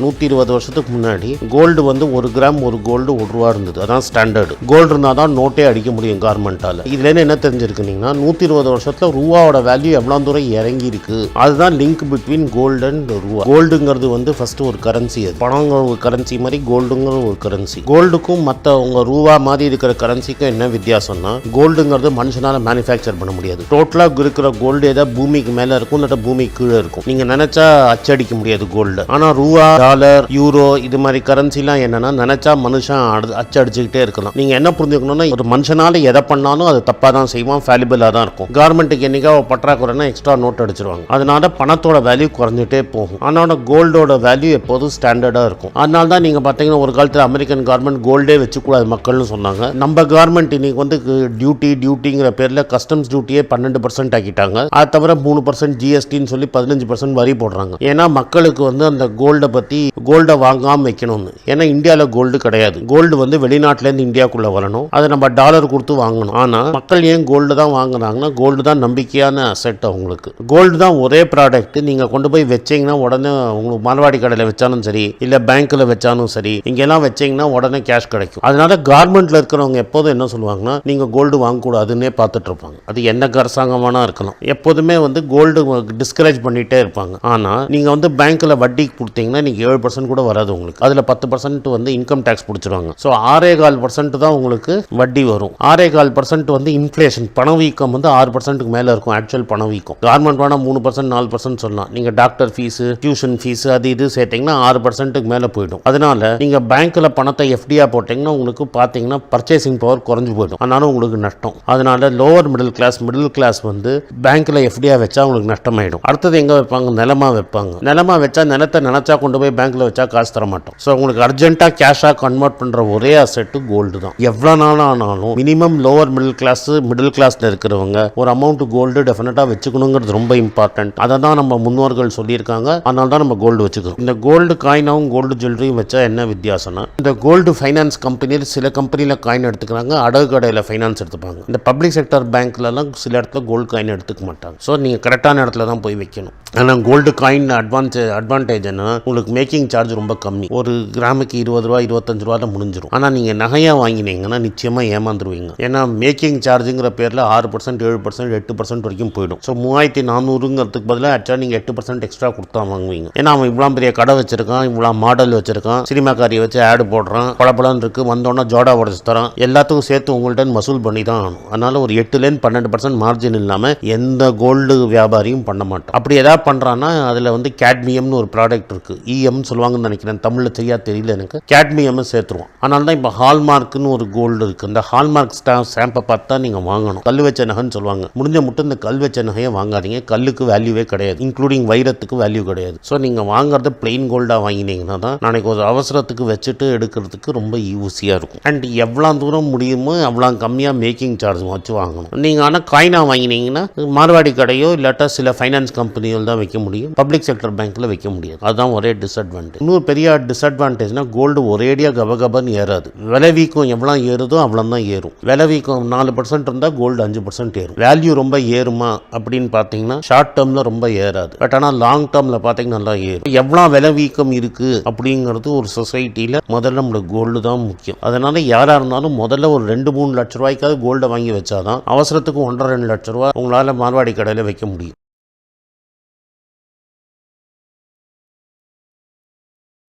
120 வருஷத்துக்கு முன்னாடி கோல்டு வந்து 1 கிராம் 1 கோல்டு 1 ரூபா இருந்தது. அதான் ஸ்டாண்டர்டு. கோல்டு இருந்தால் தான் நோட்டே அடிக்க முடியும் கவர்மெண்டால. இதுல என்ன தெரிஞ்சிருக்குனீங்கன்னா 120 வருஷத்துல ரூபாவோட வேல்யூ எவ்வளவு தூரம் இறங்கி இருக்கு. அதுதான் லிங்க் பிட்வீன் கோல்டு அண்ட் ரூபா. கோல்டுங்கிறது வந்து ஃபர்ஸ்ட் ஒரு கரன்சி. அது பணங்கிற ஒரு கரன்சி மாதிரி கோல்டுங்கிற ஒரு கரன்சி. கோல்டுக்கும் மற்ற உங்க ரூபா மாதிரி இருக்கிற கரன்சிக்கும் என்ன வித்தியாசம்னா, கோல்டுங்கிறது மனுஷனால மேனுஃபேக்சர் பண்ண முடியாது. டோட்டலா இருக்கிற கோல்டு ஏதாவது பூமிக்கு மேல இருக்கும், இல்லாட்ட பூமிக்கு கீழே இருக்கும். நீங்க நினைச்சா அச்சடிக்க முடியாது கோல்டு. ஆனா ரூபா, டாலர், யூரோ இது மாதிரி கரன்சிலாம் என்னன்னா நினைச்சா மனுஷன் அச்சடிச்சுக்கிட்டே இருக்கலாம். நீங்க என்ன புரிஞ்சுக்கணும்னா, ஒரு மனுஷனால எதை பண்ணாலும் அது தப்பா தான் செய்வான், ஃபேலிபிளா தான் இருக்கும். கவர்மெண்ட்டுக்கு என்னைக்கா பற்றாக்குறைனா எக்ஸ்ட்ரா நோட் அடிச்சிருவாங்க. அதனால பணத்தோட வேல்யூ குறைஞ்சிட்டே போகும். ஆனால் கோல்டோட வேல்யூ எப்போதும் ஸ்டாண்டர்டா இருக்கும். அதனால தான் நீங்க பாத்தீங்கன்னா ஒரு காலத்தில் அமெரிக்கன் கவர்மெண்ட் கோல்டே வச்சுக்கூடாது மக்கள்னு சொன்னாங்க. நம்ம கவர்மெண்ட் இன்னைக்கு வந்து டியூட்டிங்கிற பேர்ல கஸ்டம்ஸ் டியூட்டியே 12% ஆக்கிட்டாங்க. அது தவிர 3% ஜிஎஸ்டின்னு சொல்லி 15% வரி போடுறாங்க. ஏன்னா மக்களுக்கு வந்து அந்த கோல்டை பத்தி கோல்டை வாங்காம வைக்கணும்னு. ஏன்னா இந்தியாவில் கோல்டு கிடையாது. கோல்டு வந்து வெளிநாட்டுல இருந்து இந்தியாக்குள்ள வரணும். அதை நம்ம டாலர் கொடுத்து வாங்கணும். ஆனா மக்கள் ஏன் கோல்டு தான் வாங்குறாங்கன்னா, கோல்டு தான் நம்பிக்கையான அசெட். அவங்களுக்கு கோல்டு தான் ஒரே ப்ராடக்ட். நீங்க கொண்டு போய் வச்சீங்கன்னா உடனே உங்களுக்கு மார்வாடி கடையில் வச்சாலும் சரி, இல்ல பேங்க்ல வச்சாலும் சரி, இங்கெல்லாம் வச்சீங்கன்னா உடனே கேஷ் கிடைக்கும். அதனால கவர்மெண்ட்ல இருக்கிறவங்க எப்போதும் என்ன சொல்லுவாங்கன்னா, நீங்க கோல்டு வாங்கக்கூடாதுன்னே பார்த்துட்டு இருப்பாங்க. அது என்ன அரசாங்கமானா இருக்கலாம். எப்போதுமே வந்து கோல்டு டிஸ்கரேஜ் பண்ணிட்டே இருப்பாங்க. ஆனா நீங்க வந்து பேங்க்ல வட்டி கொடுத்தீங்கன்னா நீங்க 7% கூட வராது உங்களுக்கு. அதுல 10% வந்து இன்கம் டாக்ஸ் பிடிச்சிருவாங்க. ஸோ 6.25% தான் உங்களுக்கு வட்டி வரும். 6.25% வந்து இன்ஃபிளேஷன், பணவீக்கம் வந்து 6%க்கு மேல இருக்கும். ஆக்சுவல் பணவீக்கம் கவர்மெண்ட் வேணா 3% 4% சொல்லலாம். நீங்க டாக்டர் ஃபீஸ், டியூஷன் ஃபீஸ் அது இது சேர்த்தீங்கன்னா 6%க்கு மேல போயிடும். அதனால நீங்க பேங்க்ல பணத்தை எஃப்டியா போட்டீங்கன்னா உங்களுக்கு பாத்தீங்கன்னா பர்ச்சேசிங் பவர் குறைஞ்சு போயிடும். அதனால உங்களுக்கு நஷ்டம். அதனால லோவர் மிடில் கிளாஸ் வந்து பேங்க்ல எஃப்டியா வச்சா உங்களுக்கு நஷ்டமாயிடும். அடுத்தது எங்க வைப்பாங்க? நிலமா வைப்பாங்க. நிலமா வச்சா நிலத்தை நினைச்சா கொண்டு போய் பேங்க்ல வச்சா காசு தர மாட்டோம். ஸோ உங்களுக்கு அர்ஜென்ட்டா கேஷா கன்வெர்ட் பண்ற ஒரே அசெட் கோல்டு தான். எவ்வளவு நாள் ஆனாலும் மினிமம் லோவர் மிடில் கிளாஸ்ல இருக்கிறவங்க ஒரு அமௌண்ட் கோல்டு டெஃபினட்டா வச்சுக்கணுங்கிறது ரொம்ப இம்பார்ட்டன்ட். அதை தான் நம்ம முன்னோர்கள் சொல்லியிருக்காங்க. அதனால தான் நம்ம கோல்டு வச்சுக்கிறோம். இந்த கோல்டு காயினாவும் கோல்டு ஜுவல்லரியும் வச்சா என்ன வித்தியாசம்னா, இந்த கோல்டு ஃபைனான்ஸ் கம்பெனியில் சில கம்பெனியில் காயின் எடுத்துக்கிறாங்க, அடகு கடையில் ஃபைனான்ஸ் எடுத்துப்பாங்க. இந்த பப்ளிக் செக்டர் பேங்க்லலாம் சில இடத்துல கோல்டு காயின் எடுத்துக்க மாட்டாங்க. ஸோ நீங்கள் கரெக்டான இடத்துல தான் போய் வைக்கணும். ஆனால் கோல்டு காயின் அட்வான்டேஜ் என்ன, உங்களுக்கு மேக்கிங் சார்ஜ் ரொம்ப கம்மி. ஒரு கிராமுக்கு 20 ரூபா 25 ரூபாயில் முடிஞ்சிடும். ஆனால் நீங்கள் நகையாக வாங்கினீங்கன்னா நிச்சயமாக ஏமாந்துருவீங்க. ஏன்னா மேக்கிங் சார்ஜுங்கிற பேரில் 6%, 7%, 8% வரைக்கும் போயிடும். ஸோ 3400ங்கிறதுக்கு பதிலாக ஆக்சுவலாக நீங்கள் 8% எக்ஸ்ட்ரா கொடுத்தா வாங்குவீங்க. ஏன்னா அவன் இவ்வளோ பெரிய கடை வச்சிருக்கான், இவ்வளோ மாடல் வச்சிருக்கான், சினிமாக்காரியை வச்சு ஆடு போடுறான், பளபளன்னு இருக்கு, வந்தோன்னா ஜோடா உடச்சு தரான், எல்லாத்துக்கும் சேர்த்து உங்கள்கிட்ட வசூல் பண்ணி தான் ஆகணும். அதனால ஒரு 8-12% மார்ஜின் இல்லாமல் எந்த கோல்டு வியாபாரியும் பண்ண மாட்டோம். அப்படி ஏதாவது பண்ணுறான்னா அதில் வந்து கேட்மியம்னு ஒரு ப்ராடக்ட் இருக்கு, இஎம் சொல்லுவாங்கன்னு நினைக்கிறேன், தமிழில் சரியா தெரியல எனக்கு. கேட்மியம் சேர்த்துருவோம். அதனால தான் இப்போ ஹால்மார்க்னு ஒரு கோல்டு இருக்கு. இந்த ஹால்மார்க் ஸ்டாம்பை பார்த்தா நீங்க வாங்கணும். கல் வச்ச நகைன்னு சொல்லுவாங்க. முடிஞ்ச மட்டும் இந்த கல் வச்ச நகையை வாங்காதீங்க. கல்லுக்கு வேல்யூவே கிடையாது, இன்க்ளூடிங் வைரத்துக்கு வேல்யூ கிடையாது. ஸோ நீங்க வாங்குறது பிளெயின் கோல்டா வாங்கினீங்கன்னா தான் நாளைக்கு ஒரு அவசரத்துக்கு வச்சுட்டு எடுக்கிறதுக்கு ரொம்ப ஈஸியா இருக்கும். அண்ட் எவ்வளோ தூரம் முடியுமோ அவ்வளோ கம்மியாக மேக்கிங் சார்ஜ் வச்சு வாங்கணும். நீங்க ஆனால் காயினா வாங்கினீங்கன்னா மார்வாடி கடையோ இல்லாட்டா சில ஃபைனான்ஸ் கம்பெனியோ தான் வைக்க முடியும். பப்ளிக் செக்டர் பேங்க்ல வைக்க முடியாது. அதுதான் ஒரே டிஸ்அட்வான்டேஜ். இன்னொரு பெரிய டிஸ்அட்வான்டேஜ்னா, கோல்டு ஒரேடியா கபகபன்னு ஏறாது. விலை வீக்கம் எவ்வளோ ஏறுதோ அவ்வளோ தான் ஏறும். விலை வீக்கம் 4% இருந்தால் கோல்டு 5% ஏறும். வேல்யூ ரொம்ப ஏறுமா அப்படின்னு பார்த்தீங்கன்னா ஷார்ட் டேர்ம்ல ரொம்ப ஏறாது. பட் ஆனால் லாங் டேர்ம்ல பார்த்தீங்கன்னா நல்லா ஏறும். எவ்வளோ விலை வீக்கம் இருக்கு அப்படிங்கிறது ஒரு சொசைட்டியில் முதல்ல நம்மளுக்கு கோல்டு தான் முக்கியம். அதனால யாரா இருந்தாலும் முதல்ல ஒரு 2-3 லட்ச ரூபாய்க்காவது கோல்டை வாங்கி வச்சாதான் அவசரத்துக்கு 1.5-2 லட்ச ரூபாய் உங்களால மார்வாடி கடையில் வைக்க முடியும்.